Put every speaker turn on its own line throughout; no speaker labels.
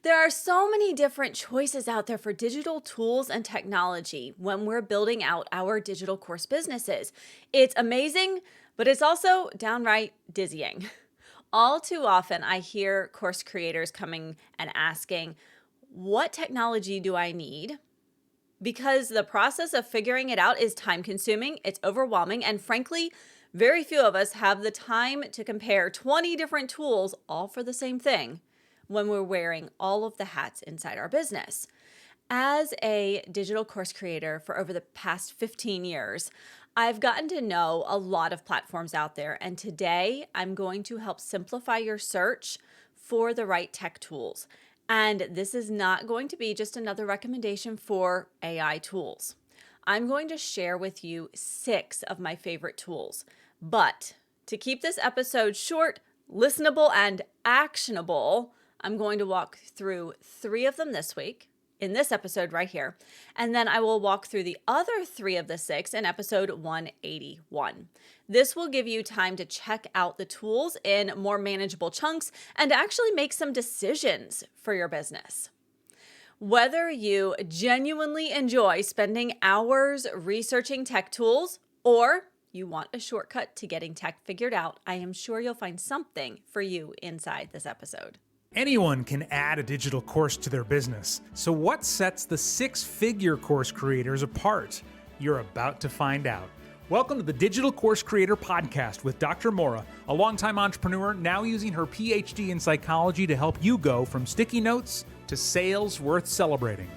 There are so many different choices out there for digital tools and technology when we're building out our digital course businesses. It's amazing, but it's also downright dizzying. All too often, I hear course creators coming and asking, what technology do I need? Because the process of figuring it out is time consuming, it's overwhelming, and frankly, very few of us have the time to compare 20 different tools all for the same thing when we're wearing all of the hats inside our business. As a digital course creator for over the past 15 years, I've gotten to know a lot of platforms out there, and today I'm going to help simplify your search for the right tech tools. And this is not going to be just another recommendation for AI tools. I'm going to share with you 6 of my favorite tools. But to keep this episode short, listenable, and actionable, I'm going to walk through 3 of them this week in this episode right here. And then I will walk through the other 3 of the 6 in episode 181. This will give you time to check out the tools in more manageable chunks and actually make some decisions for your business. Whether you genuinely enjoy spending hours researching tech tools or you want a shortcut to getting tech figured out, I am sure you'll find something for you inside this episode.
Anyone can add a digital course to their business. So what sets the 6-figure course creators apart? You're about to find out. Welcome to the Digital Course Creator Podcast with Dr. Moira, a longtime entrepreneur now using her PhD in psychology to help you go from sticky notes to sales worth celebrating.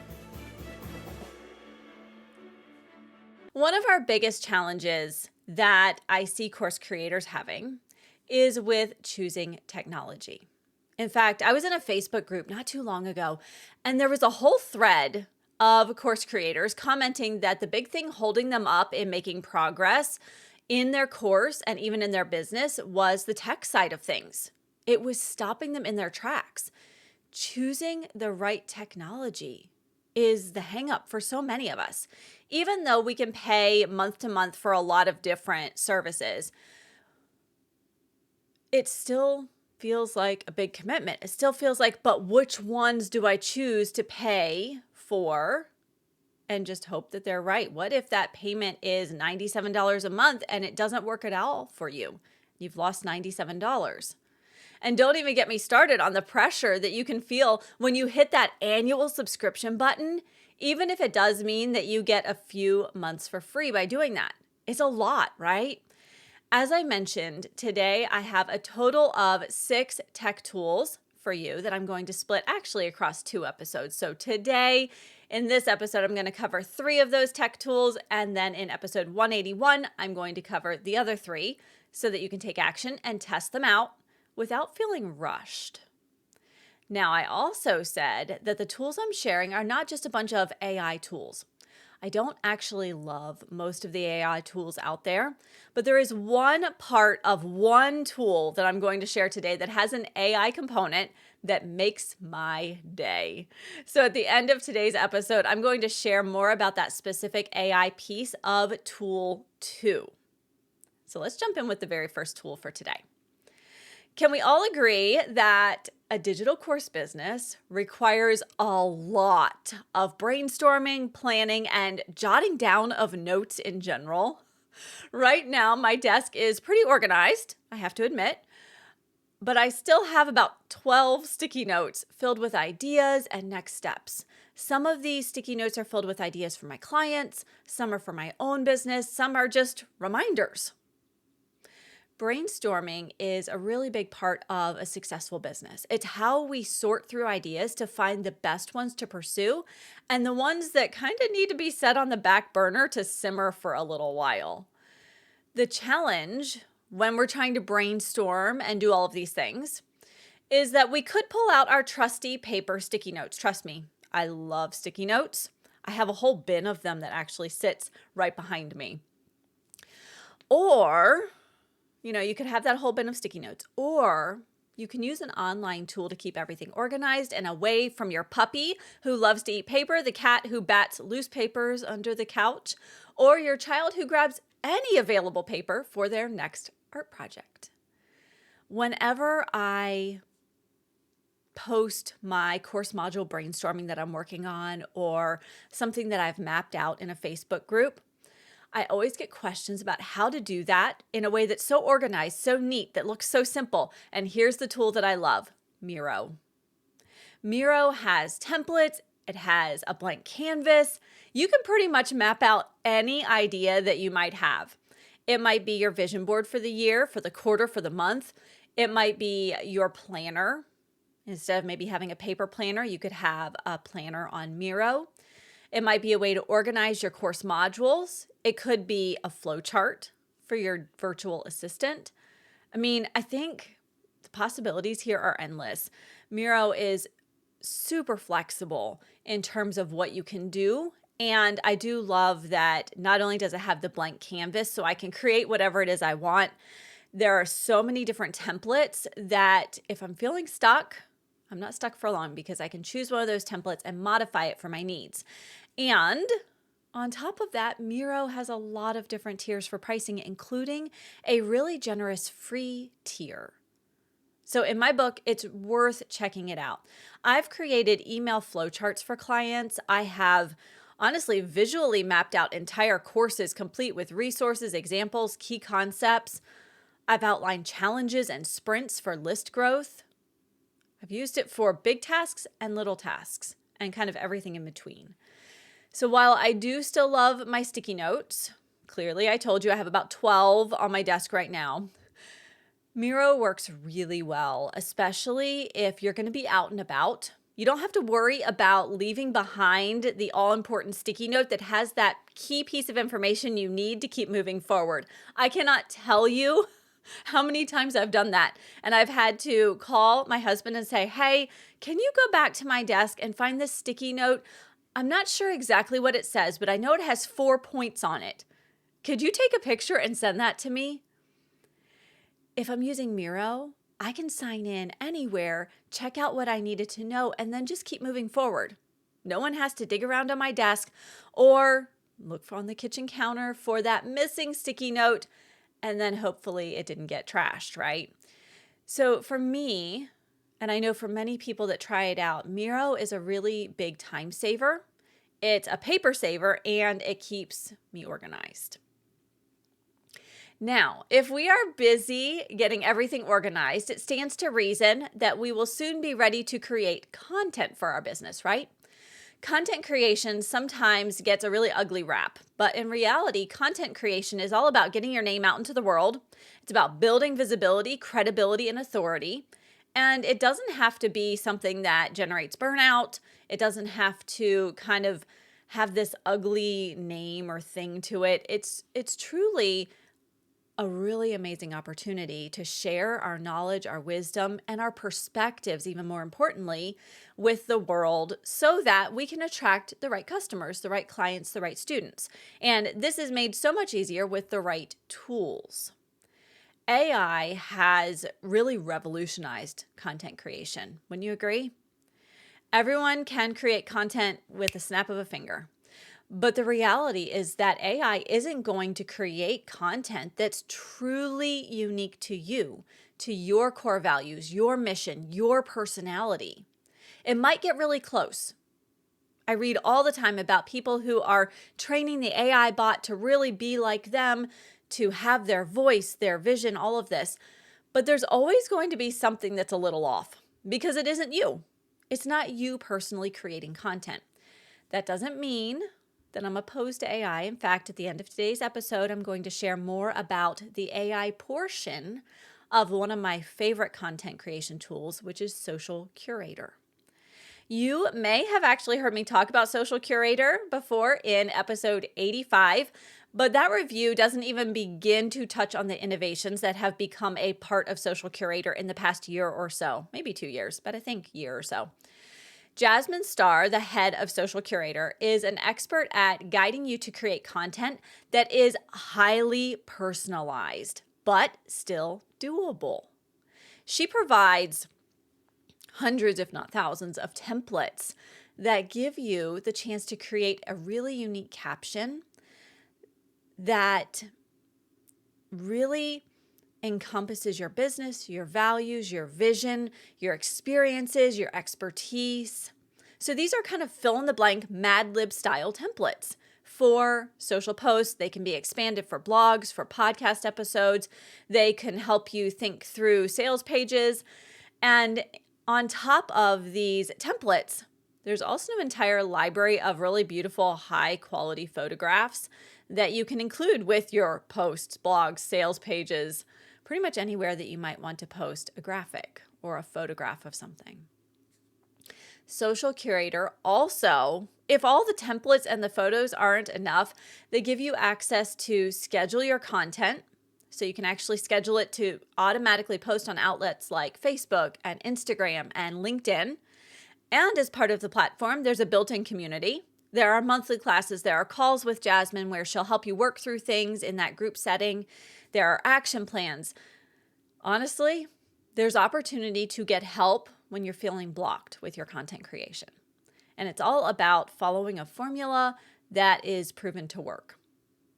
One of our biggest challenges that I see course creators having is with choosing technology. In fact, I was in a Facebook group not too long ago, and there was a whole thread of course creators commenting that the big thing holding them up in making progress in their course and even in their business was the tech side of things. It was stopping them in their tracks. Choosing the right technology is the hang up for so many of us. Even though we can pay month to month for a lot of different services, it still feels like a big commitment. It still feels like, but which ones do I choose to pay for and just hope that they're right? What if that payment is $97 a month and it doesn't work at all for you? You've lost $97. And don't even get me started on the pressure that you can feel when you hit that annual subscription button, even if it does mean that you get a few months for free by doing that. It's a lot, right? As I mentioned, today I have a total of 6 tech tools for you that I'm going to split actually across 2 episodes. So today, in this episode, I'm going to cover 3 of those tech tools. And then in episode 181, I'm going to cover the other 3 so that you can take action and test them out without feeling rushed. Now, I also said that the tools I'm sharing are not just a bunch of AI tools. I don't actually love most of the AI tools out there, but there is one part of one tool that I'm going to share today that has an AI component that makes my day. So at the end of today's episode, I'm going to share more about that specific AI piece of tool 2. So let's jump in with the very first tool for today. Can we all agree that a digital course business requires a lot of brainstorming, planning, and jotting down of notes in general? Right now, my desk is pretty organized, I have to admit, but I still have about 12 sticky notes filled with ideas and next steps. Some of these sticky notes are filled with ideas for my clients, some are for my own business, some are just reminders. Brainstorming is a really big part of a successful business. It's how we sort through ideas to find the best ones to pursue and the ones that kind of need to be set on the back burner to simmer for a little while. The challenge when we're trying to brainstorm and do all of these things is that we could pull out our trusty paper sticky notes. Trust me, I love sticky notes. I have a whole bin of them that actually sits right behind me. Or you could have that whole bin of sticky notes, or you can use an online tool to keep everything organized and away from your puppy who loves to eat paper, the cat who bats loose papers under the couch, or your child who grabs any available paper for their next art project. Whenever I post my course module brainstorming that I'm working on or something that I've mapped out in a Facebook group, I always get questions about how to do that in a way that's so organized, so neat, that looks so simple. And here's the tool that I love, Miro. Miro has templates. It has a blank canvas. You can pretty much map out any idea that you might have. It might be your vision board for the year, for the quarter, for the month. It might be your planner. Instead of maybe having a paper planner, you could have a planner on Miro. It might be a way to organize your course modules. It could be a flow chart for your virtual assistant. I mean, I think the possibilities here are endless. Miro is super flexible in terms of what you can do. And I do love that not only does it have the blank canvas so I can create whatever it is I want, there are so many different templates that if I'm feeling stuck, I'm not stuck for long because I can choose one of those templates and modify it for my needs. And on top of that, Miro has a lot of different tiers for pricing, including a really generous free tier. So in my book, it's worth checking it out. I've created email flowcharts for clients. I have honestly visually mapped out entire courses complete with resources, examples, key concepts. I've outlined challenges and sprints for list growth. I've used it for big tasks and little tasks and kind of everything in between. So while I do still love my sticky notes, clearly I told you I have about 12 on my desk right now, Miro works really well, especially if you're going to be out and about. You don't have to worry about leaving behind the all-important sticky note that has that key piece of information you need to keep moving forward. I cannot tell you how many times I've done that. And I've had to call my husband and say, hey, can you go back to my desk and find this sticky note? I'm not sure exactly what it says, but I know it has 4 points on it. Could you take a picture and send that to me? If I'm using Miro, I can sign in anywhere, check out what I needed to know, and then just keep moving forward. No one has to dig around on my desk or look on the kitchen counter for that missing sticky note, and then hopefully it didn't get trashed, right? So for me, and I know for many people that try it out, Miro is a really big time saver. It's a paper saver, and it keeps me organized. Now, if we are busy getting everything organized, it stands to reason that we will soon be ready to create content for our business, right? Content creation sometimes gets a really ugly rap, but in reality, content creation is all about getting your name out into the world. It's about building visibility, credibility, and authority. And it doesn't have to be something that generates burnout. It doesn't have to kind of have this ugly name or thing to it. It's truly a really amazing opportunity to share our knowledge, our wisdom, and our perspectives, even more importantly, with the world so that we can attract the right customers, the right clients, the right students. And this is made so much easier with the right tools. AI has really revolutionized content creation. Wouldn't you agree? Everyone can create content with a snap of a finger. But the reality is that AI isn't going to create content that's truly unique to you, to your core values, your mission, your personality. It might get really close. I read all the time about people who are training the AI bot to really be like them, to have their voice, their vision, all of this. But there's always going to be something that's a little off because it isn't you. It's not you personally creating content. That doesn't mean that I'm opposed to AI. In fact, at the end of today's episode, I'm going to share more about the AI portion of one of my favorite content creation tools, which is Social Curator. You may have actually heard me talk about Social Curator before in episode 85, but that review doesn't even begin to touch on the innovations that have become a part of Social Curator in the past year or so, maybe 2 years, but I think year or so. Jasmine Starr, the head of Social Curator, is an expert at guiding you to create content that is highly personalized, but still doable. She provides hundreds, if not thousands, of templates that give you the chance to create a really unique caption that really encompasses your business, your values, your vision, your experiences, your expertise. So these are kind of fill in the blank Mad Lib style templates for social posts. They can be expanded for blogs, for podcast episodes. They can help you think through sales pages. And on top of these templates, there's also an entire library of really beautiful, high quality photographs that you can include with your posts, blogs, sales pages, pretty much anywhere that you might want to post a graphic or a photograph of something. Social Curator also, if all the templates and the photos aren't enough, they give you access to schedule your content. So you can actually schedule it to automatically post on outlets like Facebook and Instagram and LinkedIn. And as part of the platform, there's a built-in community. There are monthly classes. There are calls with Jasmine where she'll help you work through things in that group setting. There are action plans. Honestly, there's opportunity to get help when you're feeling blocked with your content creation. And it's all about following a formula that is proven to work.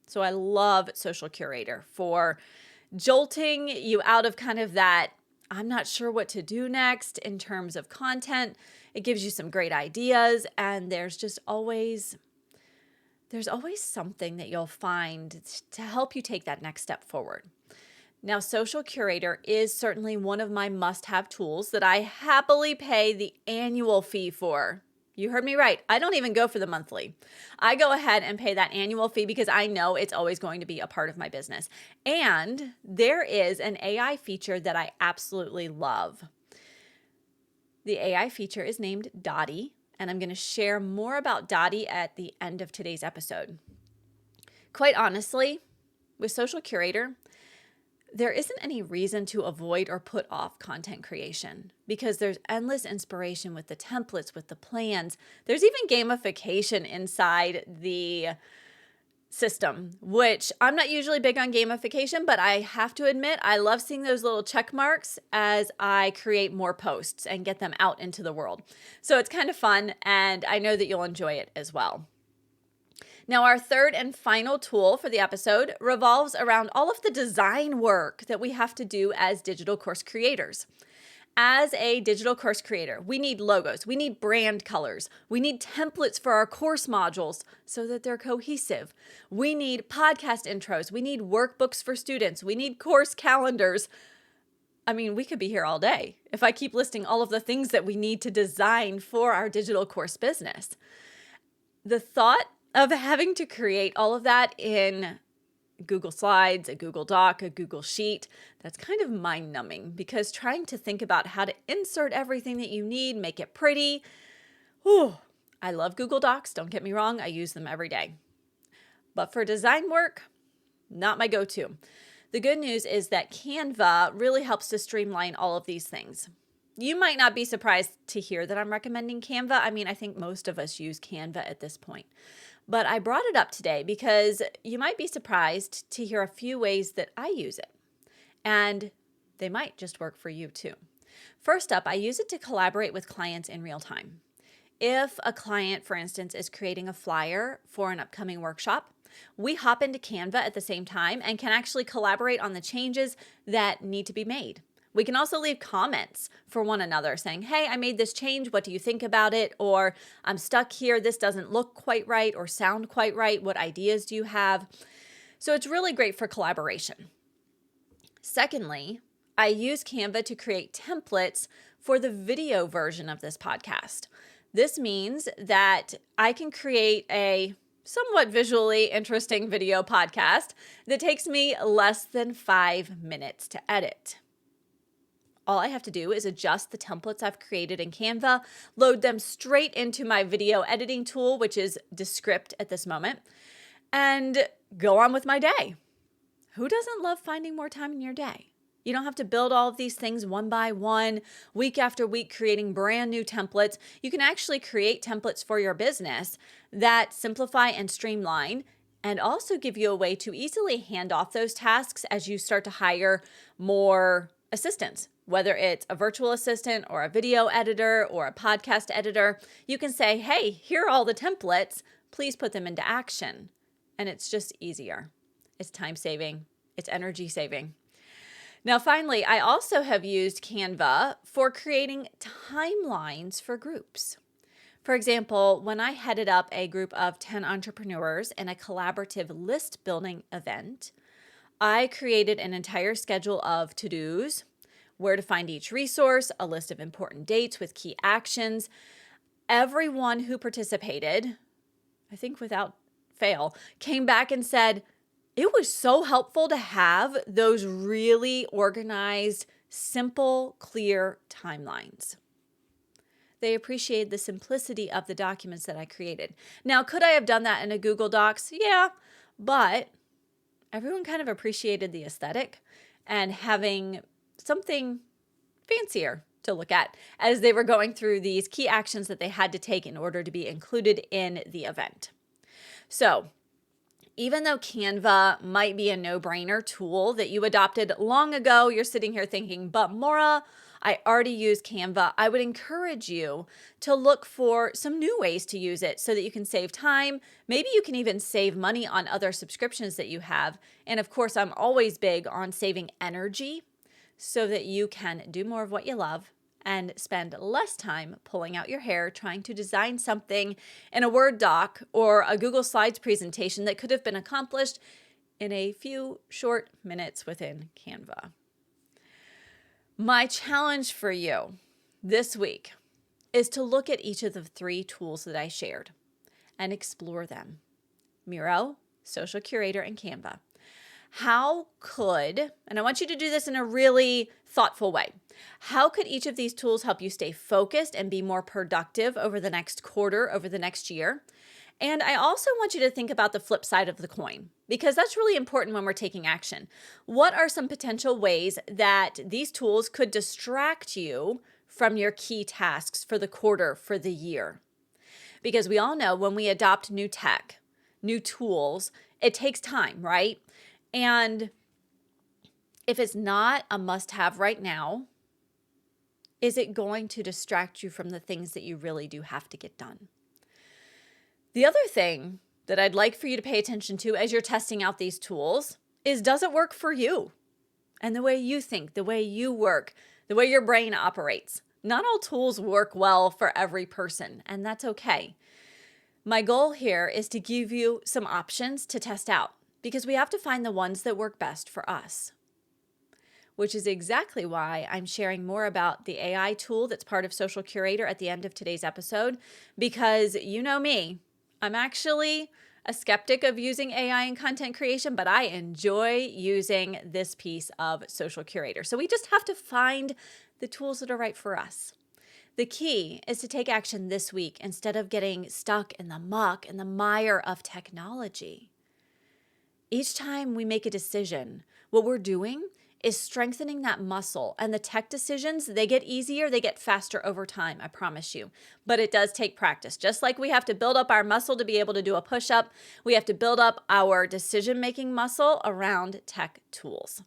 So I love Social Curator for jolting you out of kind of that, I'm not sure what to do next in terms of content. It gives you some great ideas, and there's always something that you'll find to help you take that next step forward. Now, Social Curator is certainly one of my must-have tools that I happily pay the annual fee for. You heard me right. I don't even go for the monthly. I go ahead and pay that annual fee because I know it's always going to be a part of my business. And there is an AI feature that I absolutely love. The AI feature is named Dottie, and I'm going to share more about Dottie at the end of today's episode. Quite honestly, with Social Curator, there isn't any reason to avoid or put off content creation because there's endless inspiration with the templates, with the plans. There's even gamification inside the system, which I'm not usually big on gamification, but I have to admit, I love seeing those little check marks as I create more posts and get them out into the world. So it's kind of fun, and I know that you'll enjoy it as well. Now, our third and final tool for the episode revolves around all of the design work that we have to do as digital course creators. As a digital course creator, we need logos, we need brand colors, we need templates for our course modules so that they're cohesive. We need podcast intros, we need workbooks for students, we need course calendars. I mean, we could be here all day if I keep listing all of the things that we need to design for our digital course business. The thought of having to create all of that in Google Slides, a Google Doc, a Google Sheet, that's kind of mind-numbing because trying to think about how to insert everything that you need, make it pretty. I love Google Docs, don't get me wrong, I use them every day. But for design work, not my go-to. The good news is that Canva really helps to streamline all of these things. You might not be surprised to hear that I'm recommending Canva. I mean, I think most of us use Canva at this point. But I brought it up today because you might be surprised to hear a few ways that I use it. And they might just work for you too. First up, I use it to collaborate with clients in real time. If a client, for instance, is creating a flyer for an upcoming workshop, we hop into Canva at the same time and can actually collaborate on the changes that need to be made. We can also leave comments for one another saying, hey, I made this change. What do you think about it? Or I'm stuck here. This doesn't look quite right or sound quite right. What ideas do you have? So it's really great for collaboration. Secondly, I use Canva to create templates for the video version of this podcast. This means that I can create a somewhat visually interesting video podcast that takes me less than 5 minutes to edit. All I have to do is adjust the templates I've created in Canva, load them straight into my video editing tool, which is Descript at this moment, and go on with my day. Who doesn't love finding more time in your day? You don't have to build all of these things one by one, week after week, creating brand new templates. You can actually create templates for your business that simplify and streamline and also give you a way to easily hand off those tasks as you start to hire more assistants. Whether it's a virtual assistant or a video editor or a podcast editor, you can say, hey, here are all the templates. Please put them into action. And it's just easier. It's time saving. It's energy saving. Now, finally, I also have used Canva for creating timelines for groups. For example, when I headed up a group of 10 entrepreneurs in a collaborative list building event, I created an entire schedule of to-dos, where to find each resource, a list of important dates with key actions. Everyone who participated, I think without fail, came back and said, it was so helpful to have those really organized, simple, clear timelines. They appreciated the simplicity of the documents that I created. Now, could I have done that in a Google Docs? Yeah, but everyone kind of appreciated the aesthetic and having something fancier to look at as they were going through these key actions that they had to take in order to be included in the event. So, even though Canva might be a no-brainer tool that you adopted long ago, you're sitting here thinking, but Moira, I already use Canva. I would encourage you to look for some new ways to use it so that you can save time. Maybe you can even save money on other subscriptions that you have. And of course, I'm always big on saving energy so that you can do more of what you love and spend less time pulling out your hair trying to design something in a Word doc or a Google Slides presentation that could have been accomplished in a few short minutes within Canva. My challenge for you this week is to look at each of the 3 tools that I shared and explore them. Miro, Social Curator, and Canva. How could, and I want you to do this in a really thoughtful way, how could each of these tools help you stay focused and be more productive over the next quarter, over the next year? And I also want you to think about the flip side of the coin, because that's really important when we're taking action. What are some potential ways that these tools could distract you from your key tasks for the quarter, for the year? Because we all know when we adopt new tech, new tools, it takes time, right? And if it's not a must-have right now, is it going to distract you from the things that you really do have to get done? The other thing that I'd like for you to pay attention to as you're testing out these tools is, does it work for you? And the way you think, the way you work, the way your brain operates. Not all tools work well for every person, and that's okay. My goal here is to give you some options to test out, because we have to find the ones that work best for us. Which is exactly why I'm sharing more about the AI tool that's part of Social Curator at the end of today's episode, because you know me, I'm actually a skeptic of using AI in content creation, but I enjoy using this piece of Social Curator. So we just have to find the tools that are right for us. The key is to take action this week instead of getting stuck in the muck and the mire of technology. Each time we make a decision, what we're doing is strengthening that muscle, and the tech decisions, they get easier, they get faster over time, I promise you. But it does take practice. Just like we have to build up our muscle to be able to do a push-up, we have to build up our decision-making muscle around tech tools.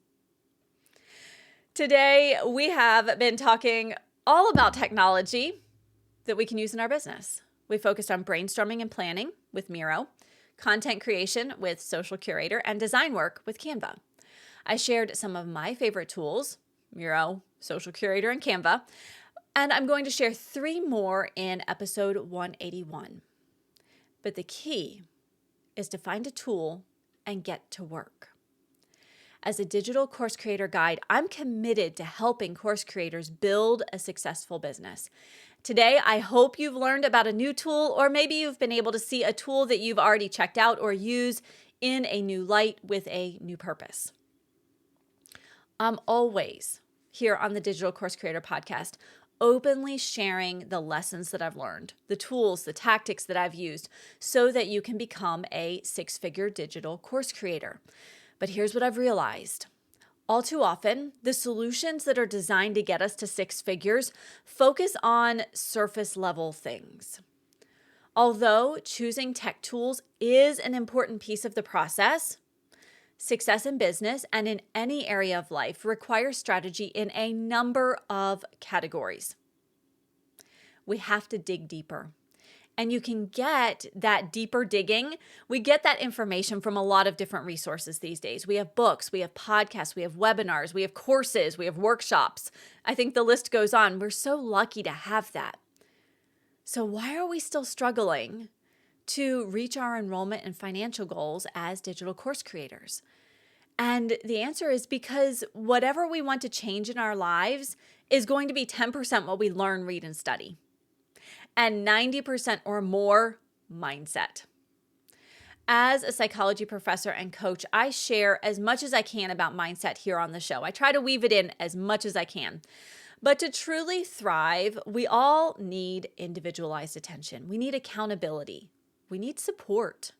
Today, we have been talking all about technology that we can use in our business. We focused on brainstorming and planning with Miro, content creation with Social Curator, and design work with Canva. I shared some of my favorite tools, Miro, Social Curator, and Canva, and I'm going to share 3 more in episode 181. But the key is to find a tool and get to work. As a digital course creator guide, I'm committed to helping course creators build a successful business. Today, I hope you've learned about a new tool, or maybe you've been able to see a tool that you've already checked out or use in a new light with a new purpose. I'm always here on the Digital Course Creator Podcast, openly sharing the lessons that I've learned, the tools, the tactics that I've used, so that you can become a 6-figure digital course creator. But here's what I've realized. All too often, the solutions that are designed to get us to 6 figures focus on surface level things. Although choosing tech tools is an important piece of the process, success in business and in any area of life requires strategy in a number of categories. We have to dig deeper. And you can get that deeper digging. We get that information from a lot of different resources these days. We have books, we have podcasts, we have webinars, we have courses, we have workshops. I think the list goes on. We're so lucky to have that. So why are we still struggling to reach our enrollment and financial goals as digital course creators? And the answer is because whatever we want to change in our lives is going to be 10% what we learn, read, and study, and 90% or more mindset. As a psychology professor and coach, I share as much as I can about mindset here on the show. I try to weave it in as much as I can. But to truly thrive, we all need individualized attention. We need accountability. We need support.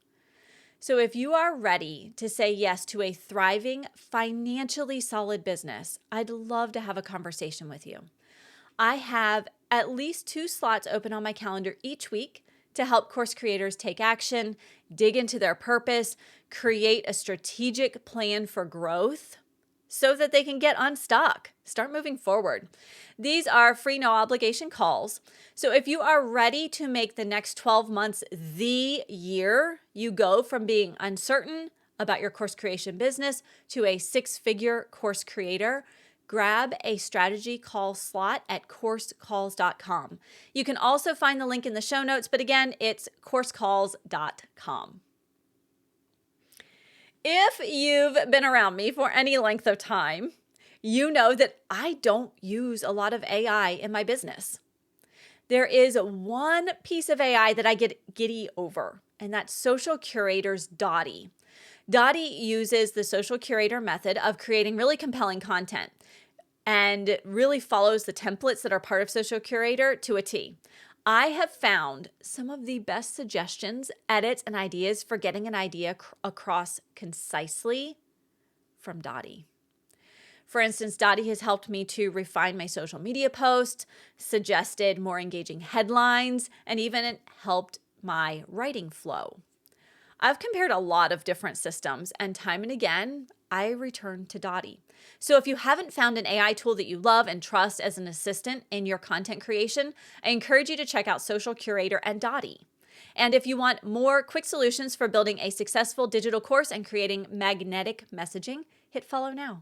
So if you are ready to say yes to a thriving, financially solid business, I'd love to have a conversation with you. I have at least 2 slots open on my calendar each week to help course creators take action, dig into their purpose, create a strategic plan for growth so that they can get unstuck, start moving forward. These are free, no obligation calls. So if you are ready to make the next 12 months the year you go from being uncertain about your course creation business to a 6-figure course creator, grab a strategy call slot at coursecalls.com. You can also find the link in the show notes, but again, it's coursecalls.com. If you've been around me for any length of time, you know that I don't use a lot of AI in my business. There is one piece of AI that I get giddy over, and that's Social Curator's Dottie. Dottie uses the social curator method of creating really compelling content and really follows the templates that are part of Social Curator to a T. I have found some of the best suggestions, edits, and ideas for getting an idea across concisely from Dottie. For instance, Dottie has helped me to refine my social media posts, suggested more engaging headlines, and even helped my writing flow. I've compared a lot of different systems, and time and again, I return to Dottie. So if you haven't found an AI tool that you love and trust as an assistant in your content creation, I encourage you to check out Social Curator and Dottie. And if you want more quick solutions for building a successful digital course and creating magnetic messaging, hit follow now.